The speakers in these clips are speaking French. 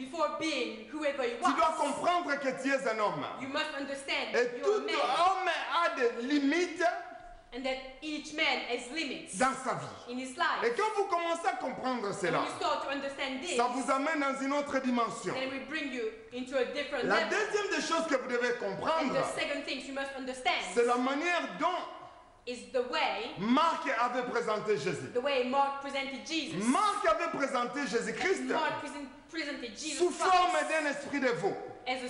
before being whoever you Tu dois are, comprendre que tu es un homme. you must understand Et you're tout a man, homme a des limites and that each man has limits dans sa vie. in his life. Et quand vous commencez à comprendre And cela, when you start to understand this, ça vous amène dans une autre dimension. then it will bring you into a different La level. deuxième des choses que vous devez And comprendre, the second thing you must understand c'est la manière dont is the way avait présenté Jésus. Mark presented Jesus. Marc avait présenté Jésus-Christ Mark presented Jesus sous forme Christ d'un esprit de veau. as a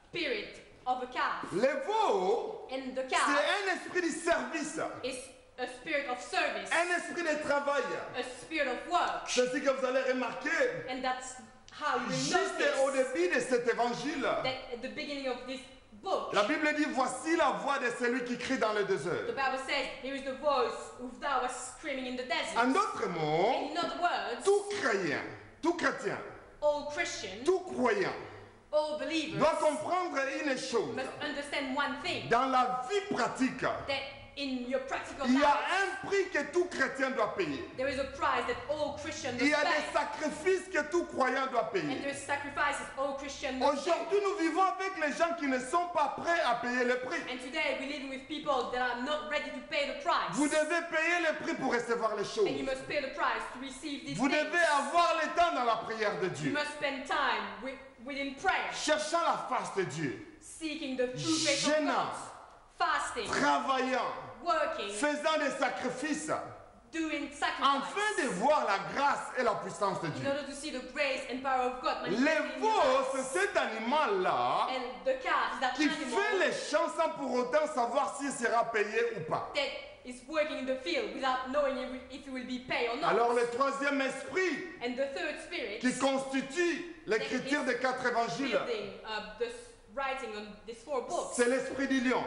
spirit of a calf. Le veau, And the c'est calf un esprit de service, is a spirit of service, un esprit de travail. a spirit of work. C'est ce que vous allez remarquer And that's how you will juste au notice début de cet évangile. that at the beginning of this book, La Bible dit, voici la voix de celui qui crie dans le the désert. Bible says, here is the voice of thou was screaming in the desert. En d'autres mots, And in other words, tout chrétien, all Christians, tout croyant all believers doit comprendre une chose. must understand one thing, Dans la vie pratique, that in your practical il y a life, un prix que tout chrétien doit payer. there is a price that all Christians Il y must a des pay. sacrifices que tout croyant doit And payer. there's sacrifices all Christians must pay. Aujourd'hui, nous vivons avec les gens qui ne sont pas prêts à payer le prix. And today we're living with people that are not ready to pay the price. Vous devez payer le prix pour recevoir les choses. And you must pay the price to receive these Vous things. devez avoir le temps dans la prière de You Dieu, must spend time within prayer, cherchant la face de Dieu, seeking the true face of Jeûnant. God, fasting, travaillant, working, faisant des sacrifices, doing afin sacrifice, de voir la grâce et la puissance de in Dieu. order to see the grace and power of God Le manifested in your veau, life. c'est cet animal-là And the calf is that qui fait animal les champs sans pour autant savoir s'il sera payé ou pas. that is working in the field without knowing if it will be paid or not. Alors le troisième esprit And the third spirit qui constitue l'écriture des 4 évangiles, building this writing on these 4 books c'est l'esprit du lion.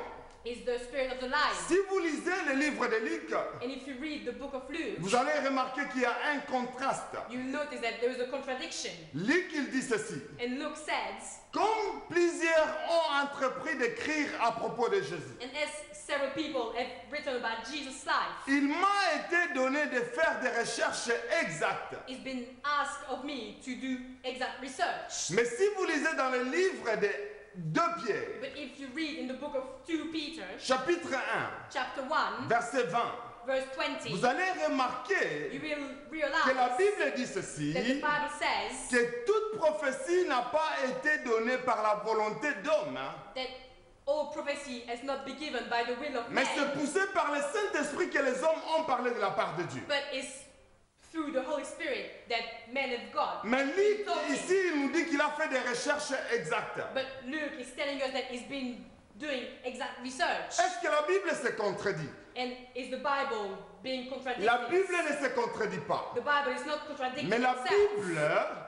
is the spirit of the lion. Si vous lisez le livre de Luc, And if you read the book of Luke, vous allez remarquer qu'il y a un contraste. you notice that there is a contradiction. Luc, il dit ceci. And Luke says, Comme plusieurs ont entrepris d'écrire à propos de Jésus, and as several people have written about Jesus' life, il m'a été donné de faire des recherches exactes. it's been asked of me to do exact research. Mais si vous lisez dans le livre de 2 Pierre, But if you read in the book of 2 Peter, chapitre 1, chapter 1, verset 20, verse 20, vous allez remarquer you will que la realize Bible dit ceci, that the Bible says que toute prophétie n'a pas été donnée par la volonté d'homme, that all prophecy has not been given by the will of mais man, c'est poussé par le Saint-Esprit que les hommes ont parlé de la part de Dieu. but is through the Holy Spirit that men of God. Mais Luc, ici, il nous dit qu'il a fait des recherches exactes. But Luke is telling us that he's been doing exact research. Est-ce que la Bible se contredit? And is the Bible being contradicted? La Bible ne se contredit pas. The Bible is not contradicting Mais la itself. Bible,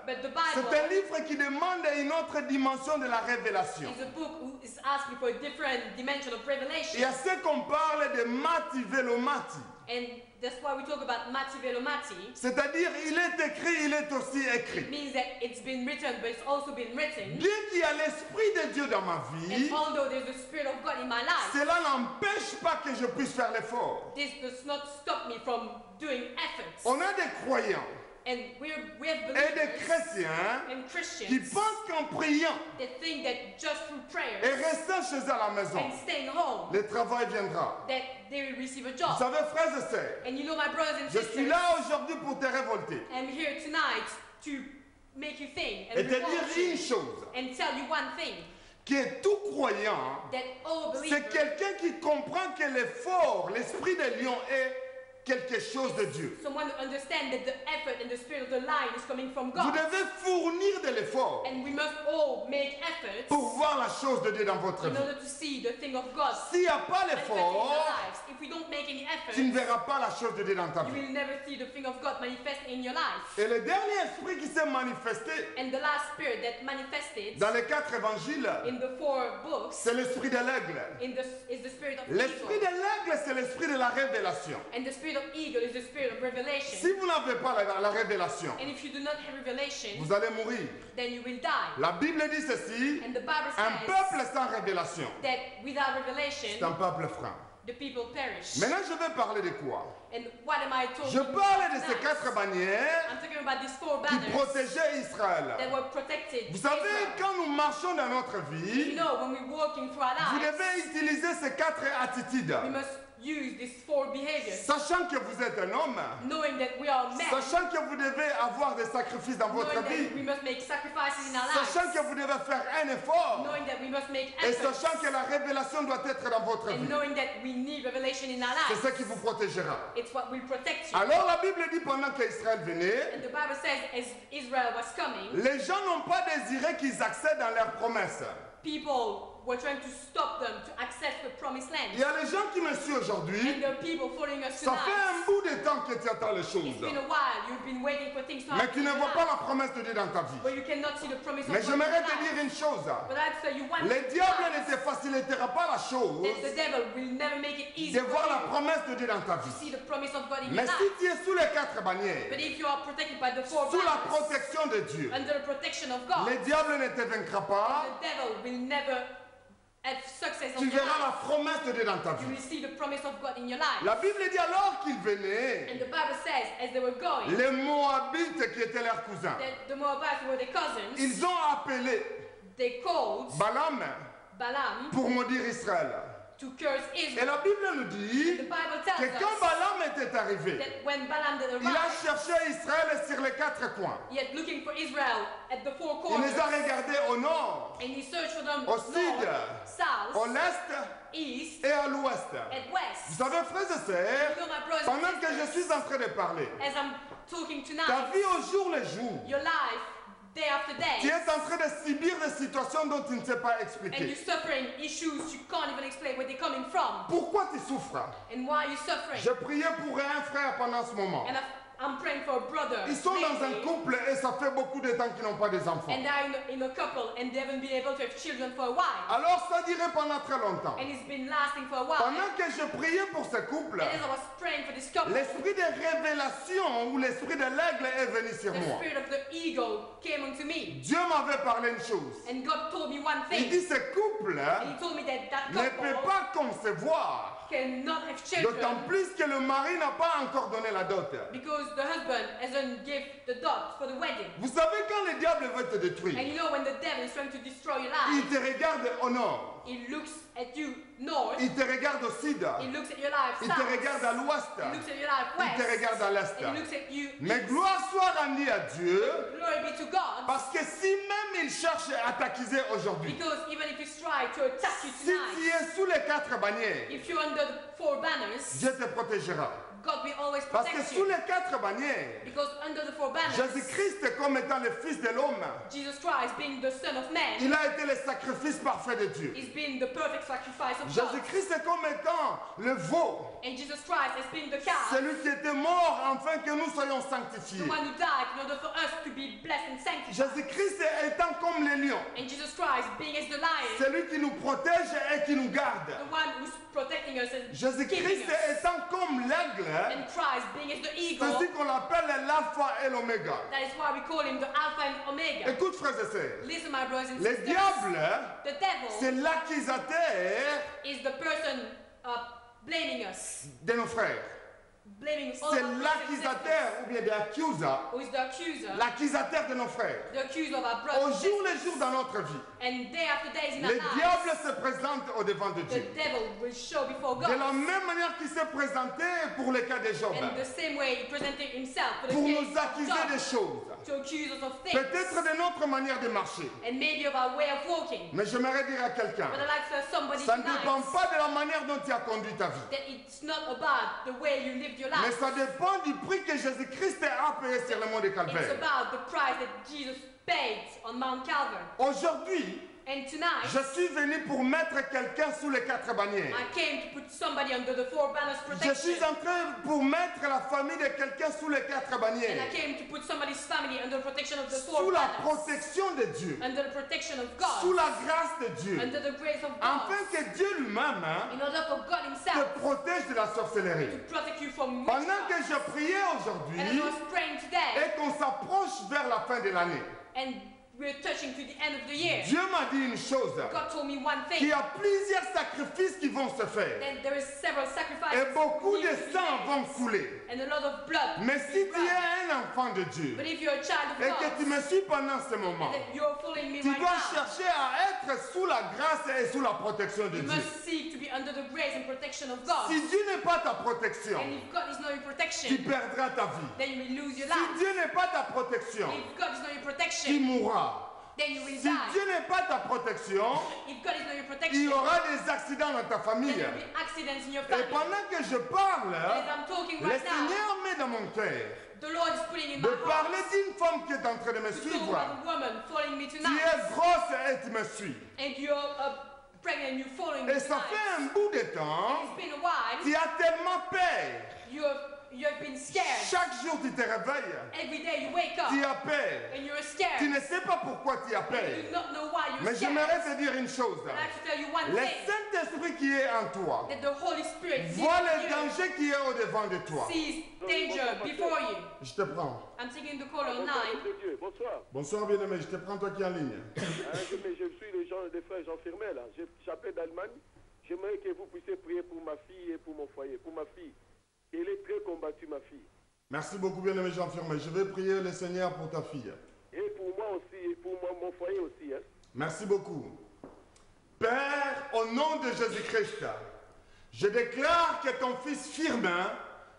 But the c'est un Bible livre qui demande une autre dimension de la révélation. is a book who is asking for a different dimension of revelation. Et à ce qu'on parle de mati velomati, And that's why we talk about Mati Velomati. c'est-à-dire il est écrit, il est aussi It écrit. means that it's been written, but it's also been written. Bien qu'il y a l'Esprit de Dieu dans ma vie, And although there's the Spirit of God in my life, cela n'empêche pas que je puisse faire l'effort. this does not stop me from doing efforts. On a des croyants And we have et des believers chrétiens and qui Christians pensent qu'en priant that think that just through et prayer restant chez eux à la maison, and staying home, le travail viendra. that they will receive a Vous job. savez, frères et sœurs, And you know, my brothers and je suis sisters, là aujourd'hui pour te révolter I'm here tonight to make you think et and te revolt dire you une chose, and tell you one thing, que tout croyant, that all c'est believers, quelqu'un qui comprend que l'effort, l'esprit de lion est quelque chose de Dieu. someone who understands that the effort and the spirit of the lion is coming from Vous God. devez fournir de l'effort And we must all make efforts pour voir la chose de Dieu dans votre in vie. order to see the thing of God S'il n'y a pas manifest in our l'effort, lives. If we don't make any tu ne efforts, verras pas la chose de Dieu dans ta you vie. will never see the thing of God manifest in your life. Et le dernier esprit qui s'est manifesté And the last spirit that manifested dans les 4 évangiles, in the 4 books c'est l'esprit de l'aigle. is the spirit of L'esprit eagle. de l'aigle, c'est l'esprit de la révélation. And the spirit of eagle is the spirit of revelation. Si vous n'avez pas la révélation, And if you do not have revelation, vous allez mourir. then you will die. La Bible dit ceci, And the Bible un says peuple sans révélation, that without revelation, c'est un peuple franc. the people perish. Maintenant, je vais parler de quoi? And what am I talking Je parlais de about ces tonight? 4 bannières I'm talking about these 4 qui banners protégeaient Israël. that were protected. Vous savez, Israel. quand nous marchons dans notre You vie, know, when we're walking through our vous lives, devez utiliser ces 4 attitudes. we must use these 4 behaviors, Sachant que vous êtes un homme, knowing that we are men, sachant que vous devez avoir des sacrifices dans votre knowing that vie, we must make sacrifices in our lives, sachant que vous devez faire un effort, knowing that we must make et efforts, sachant que la révélation doit être dans votre and vie. knowing that we need revelation in our C'est lives. ce qui vous protégera. It's what will protect you. Alors la Bible dit pendant qu'Israël venait, And the Bible says as Israel was coming, les gens n'ont pas désiré qu'ils accèdent dans leurs promesses. people were trying to stop them to access the promised land. Il y a les gens qui me suivent aujourd'hui, And there are people following us ça fait un tonight. bout de temps que tu attends les choses, It's been a while. You've been waiting for things to mais happen tu ne in your vois pas life, la promesse de Dieu dans ta vie. but you cannot see the promise of Mais God in your j'aimerais te life. dire une chose, But I'd say you want le diable ne te facilitera pas la chose that the devil will never make it easy de for voir la you promesse de Dieu dans ta to vie. see the promise of God in Mais your si life. tu es sous les 4 bannières, But if you are protected by the 4 sous la banners, protection de Dieu, under the protection of God, le diable ne te vaincra pas, the devil will never have success tu on your verras la life. promesse de Dieu dans ta You vie. will see the promise of God in your life. La Bible dit alors qu'ils venaient, And the Bible says, as they were going, les Moabites qui étaient leurs cousins, that the Moabites were their cousins. ils ont appelé They called Balaam Balaam pour maudire Israël. to curse Et Israel. la Bible nous The dit Bible que tells quand us Balaam était arrivé, that when Balaam did il a arrive, cherché Israël sur les 4 coins. yet looking for Israel at the 4 Il corners, les a regardés au nord, and he searched for them au north, sud, south, au l'est east, et à l'ouest. and Vous west. savez, frères et sœurs, So my brothers pendant and que je sisters, suis en train de parler, as I'm talking ta tonight, vie au jour le jour, your life, day after tu day, es en train de subir des situations dont tu ne sais pas and expliquer. you're suffering issues you can't even explain where they're coming from, Pourquoi tu souffres? and why you're suffering. Je priais pour un frère pendant ce moment. And I'm praying for a brother. Ils sont dans un lately, couple et ça fait beaucoup de temps qu'ils n'ont pas des enfants. and they're in a couple, and they haven't been able to have children for a while. Alors ça dirait pendant très longtemps. And it's been lasting for a while. Pendant que je priais pour ce couple, And as I was praying for this couple, l'esprit de révélation ou l'esprit de l'aigle est venu sur the moi. spirit of the eagle came unto me. Dieu m'avait parlé une chose. And God told me one Il thing. dit ce couple And He told me that that ne peut couple pas concevoir, cannot have d'autant children plus que le mari n'a pas encore donné la dot. because the husband hasn't give the dot for the wedding. Vous savez quand le diable veut te détruire, And you know when the devil is trying to destroy your il life, te regarde au nord, he looks at you north, il te regarde au sud, he looks at your life il south, te regarde à l'ouest, he looks at your life il te west, regarde à l'est. and he looks at you Mais east. gloire soit rendue à Dieu, Glory be to God. parce que si même il cherche à t'accuser aujourd'hui, Because even if he's trying to attack you si tu tonight, es sous les 4 bannières, if you're under the 4 banners, Dieu te protégera. God will always Parce que protect sous you. les 4 bannières, Because under the 4 banners, Jésus-Christ comme étant le Fils de l'homme, Jesus Christ being the Son of Man, il a été le sacrifice parfait de Dieu. is being the perfect sacrifice of God. Jésus-Christ comme étant le veau, And Jesus Christ has been the calf, celui qui était mort afin que nous soyons the sanctifiés. one who died in order for us to be blessed and sanctified. Jésus-Christ étant comme le lion, And Jesus Christ being as the lion, celui qui nous protège et qui nous garde. the one who's protecting us and keeping Jésus-Christ us. étant comme l'aigle, And Christ being as the eagle, c'est ce qu'on appelle l'alpha et l'oméga. that is why we call him the Alpha and Omega. Écoute, frères et sœurs, Listen, my brothers and le sisters, diable, the devil c'est l'accusateur is the person blaming us, de nos frères. blaming all C'est of us, l'accusateur ou bien de l'accuser, who is the accuser, l'accusateur de nos frères. the accuser of our Au brothers and jour le sisters. jour dans notre vie, And day after day in our le diable lives, se présente au devant de the Dieu. devil will show before De la God. même manière qu'il s'est présenté pour le cas de Job, And the same way he presented himself for the pour case nous of accuser Job, des choses, to accuse us of things, peut-être de notre manière de marcher. and maybe of our way of walking. Mais j'aimerais dire à quelqu'un, But I'd like to tell somebody ça ne dépend tonight pas de la manière dont tu as conduit ta vie, that it's not about the way you lived your mais life. ça dépend du prix que Jésus-Christ a payé sur le mont de It's Calvaire. about the price that Jesus paid on Mount Calvary. Aujourd'hui, And tonight, je suis venu pour mettre quelqu'un sous les 4 bannières. I came to put somebody under the 4 banners Je protection. suis en train pour mettre la famille de quelqu'un sous les 4 And bannières. I came to put somebody's family under the protection of the 4 Sous la banners. protection de Dieu. Under the protection of Sous God. la grâce de Dieu. Under the grace of Afin God. que Dieu lui-même In order for God te himself protège de la sorcellerie. to protect you from Pendant que witchcraft. je priais And as I aujourd'hui was praying today, et qu'on s'approche vers la fin de l'année, and we're touching to the end of the year. Dieu m'a dit une chose, God told me one qu'il thing. y a plusieurs sacrifices qui vont se faire. Then there is several sacrifices. Et beaucoup de needed to be sang made, vont couler. and a lot of blood. Mais si will tu run. es un enfant de Dieu But if you're a child of et que tu God, me suis pendant ce moment, and that you're following me tu right dois now, chercher à être sous la grâce et sous la protection de you Dieu. must seek to be under the grace and protection of God. Si Dieu n'est pas ta protection, And if God is not your tu protection, perdras ta vie. then you will lose your Si life. Dieu n'est pas ta protection, If God is not your tu protection, mourras. then you will Si die. Dieu n'est pas ta protection, If God is not your il protection, y aura des accidents dans ta then famille. there will be accidents in your Et family. pendant que je parle, As I'm talking le right now, Seigneur met dans mon cœur the Lord is putting in de my heart parler d'une femme qui est en train de me to talk suivre. about a woman following me Tu tonight. es grosse et tu me suis. And you're pregnant, you're following me Et ça tonight. fait un bout de temps, It's been a while. tu as tellement peur. You've been scared. Chaque jour tu te réveilles, Every day you wake up tu as peur. and you're Tu scared. ne sais pas pourquoi tu as You peur. do not know why you're Mais scared. j'aimerais te dire une chose. But I have to tell you one Le thing. Saint-Esprit qui est en toi That the Holy Spirit voit lives le in you, danger qui est au-devant de toi. sees danger before you. Je te prends. I'm taking the call online. Bonsoir, Dieu. Bonsoir. Bonsoir bien-aimé, je te prends toi qui es en ligne. Je suis le Jean des frères Jean Firmet là. J'appelle d'Allemagne. J'aimerais que vous puissiez prier pour ma fille et pour mon foyer. Pour ma fille. Elle est très combattue, ma fille. Merci beaucoup bien-aimé Jean Firmet. Je vais prier le Seigneur pour ta fille. Et pour moi aussi, et pour mon foyer aussi. Hein. Merci beaucoup. Père, au nom de Jésus-Christ, je déclare que ton fils Firmin,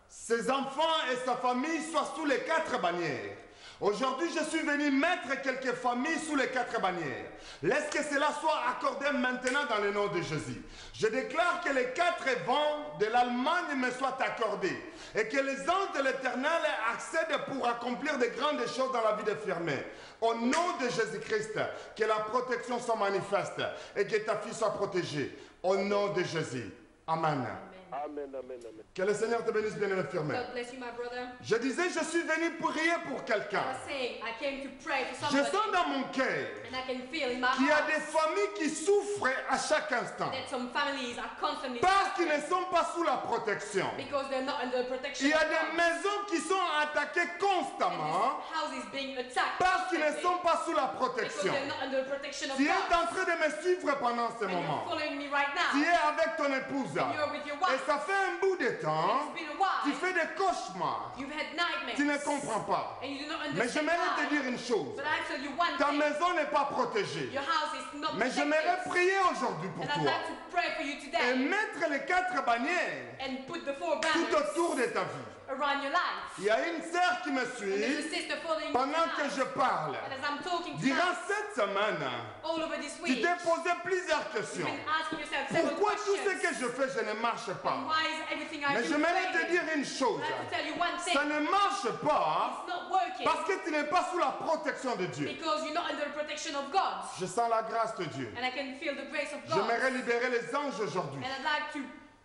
ses enfants et sa famille soient sous les 4 bannières. Aujourd'hui, je suis venu mettre quelques familles sous les 4 bannières. Laisse que cela soit accordé maintenant dans le nom de Jésus. Je déclare que les 4 vents de l'Allemagne me soient accordés et que les anges de l'Éternel accèdent pour accomplir de grandes choses dans la vie de Firmin. Au nom de Jésus-Christ, que la protection soit manifeste et que ta fille soit protégée. Au nom de Jésus. Amen. Amen, amen, amen. Que le Seigneur te bénisse, bien-aimé Firmin. God bless you, my brother. Je disais, je suis venu prier pour I quelqu'un. was saying, I came to pray for Je somebody, sens dans mon cœur and I can feel in my qu'il y a heart des familles qui souffrent à chaque instant that some families are constantly parce qu'ils ne suffering sont pas sous la protection. because they're not under protection Il y a of des God. maisons qui sont attaquées And constamment these houses being attacked parce qu'ils ne constantly sont pas sous la because protection. they're not under protection of Tu es God. en train de me suivre pendant ce And you're moment. following me right Tu now. es avec ton épouse And you're with your et wife. ça fait un bout de temps. It's been a Tu while. fais des cauchemars. You've had nightmares. Tu ne comprends pas. And you do not Mais understand j'aimerais te why. dire une chose. But I tell you one Ta thing. maison n'est pas protégée. Your house is not Mais j'aimerais protected. prier aujourd'hui pour And I'd toi like to pray for you et today mettre les 4 bannières and put the 4 tout banners autour de ta vie. around your life. Il y a une sœur qui me And there's a suit sister following me pendant que tonight. je parle. And as I'm talking Durant tonight, cette semaine, all over this tu week, t'es posé plusieurs you've questions. been asking yourself several Pourquoi tout ce questions. que je fais, je ne marche And pas? why is everything I Mais do j'aimerais te failing? dire une chose. I have to tell you one thing. Ça ne marche pas It's not working parce que tu n'es pas sous la protection de Dieu. because you're not under the protection of God. Je sens la grâce de Dieu. And I can feel the grace of God. J'aimerais libérer les anges aujourd'hui. And I'd like to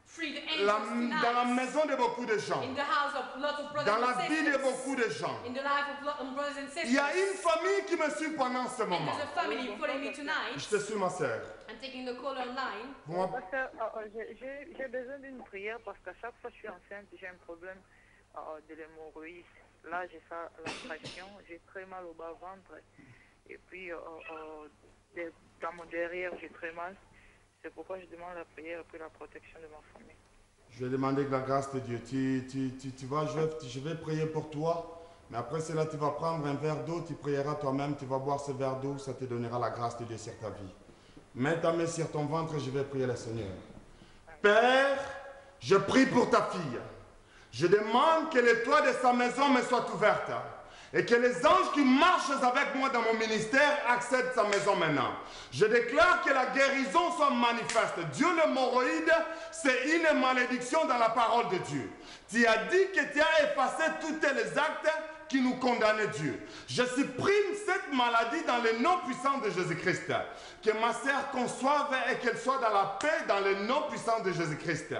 free the Dans angels la tonight maison de beaucoup de gens. in the house of lots of brothers Dans la and vie de sisters. beaucoup de gens. In the life of lots of brothers and sisters. Il y a une famille qui me suit pendant ce And moment. there's a family following me tonight. Je te suis, ma sœur. I'm taking the call online. Vous m'app- Parce que j'ai besoin d'une prière parce qu'à chaque fois que je suis enceinte, j'ai un problème de l'hémorroïde. Là, j'ai ça, la pression, j'ai très mal au bas-ventre. Et puis, dans mon derrière, j'ai très mal. C'est pourquoi je demande la prière et puis la protection de ma famille. Je vais demander la grâce de Dieu. Tu vas, je vais prier pour toi. Mais après cela, tu vas prendre un verre d'eau, tu prieras toi-même, tu vas boire ce verre d'eau, ça te donnera la grâce de Dieu sur ta vie. Mets ta main sur ton ventre et je vais prier le Seigneur. Père, je prie pour ta fille. Je demande que les toits de sa maison me soient ouverts et que les anges qui marchent avec moi dans mon ministère accèdent à sa maison maintenant. Je déclare que la guérison soit manifeste. Dieu, l'hémorroïde, c'est une malédiction dans la parole de Dieu. Tu as dit que tu as effacé tous les actes qui nous condamnaient, Dieu. Je supprime cette maladie dans le nom puissant de Jésus-Christ. Que ma sœur conçoive et qu'elle soit dans la paix dans le nom puissant de Jésus-Christ.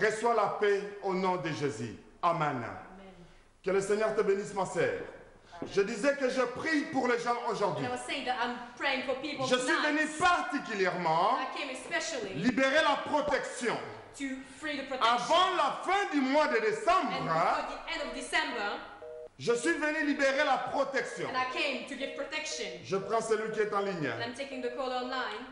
Reçois la paix au nom de Jésus. Amen. Amen. Que le Seigneur te bénisse, ma sœur. Je disais que je prie pour les gens aujourd'hui. And I was saying that I'm praying for people Je suis venu tonight. particulièrement I came especially libérer la protection. to free the protection. Avant la fin du mois de And décembre, before the end of December, Je suis venu libérer la protection. And I came to give protection. Je prends celui qui est en ligne. And I'm taking the call online.